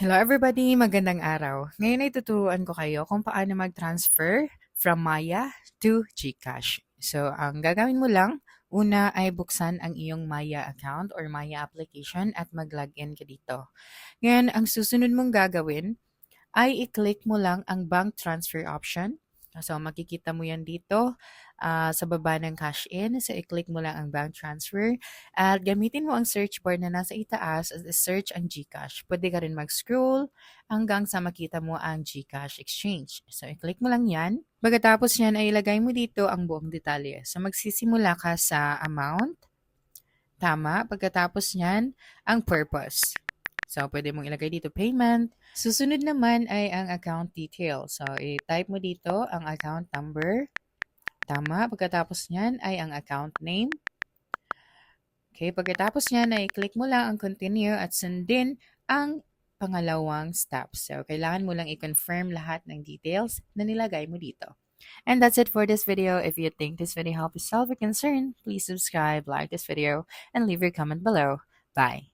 Hello everybody, magandang araw. Ngayon ay tuturuan ko kayo kung paano mag-transfer from Maya to GCash. So, ang gagawin mo lang, una ay buksan ang iyong Maya account or Maya application at mag-login ka dito. Ngayon, ang susunod mong gagawin ay i-click mo lang ang bank transfer option. So, makikita mo yan dito sa baba ng cash in. So, i-click mo lang ang bank transfer at gamitin mo ang search bar na nasa itaas at search ang GCash. Pwede ka rin mag-scroll hanggang sa makita mo ang GCash exchange. So, i-click mo lang yan. Pagkatapos yan ay ilagay mo dito ang buong detalye. So, magsisimula ka sa amount. Tama. Pagkatapos niyan, ang purpose. So, pwede mong ilagay dito payment. Susunod naman ay ang account details. So, i-type mo dito ang account number. Tama. Pagkatapos niyan ay ang account name. Okay, pagkatapos niyan ay click mo lang ang continue at sundin ang pangalawang step. So, kailangan mo lang i-confirm lahat ng details na nilagay mo dito. And that's it for this video. If you think this video helped you solve a concern, please subscribe, like this video, and leave your comment below. Bye.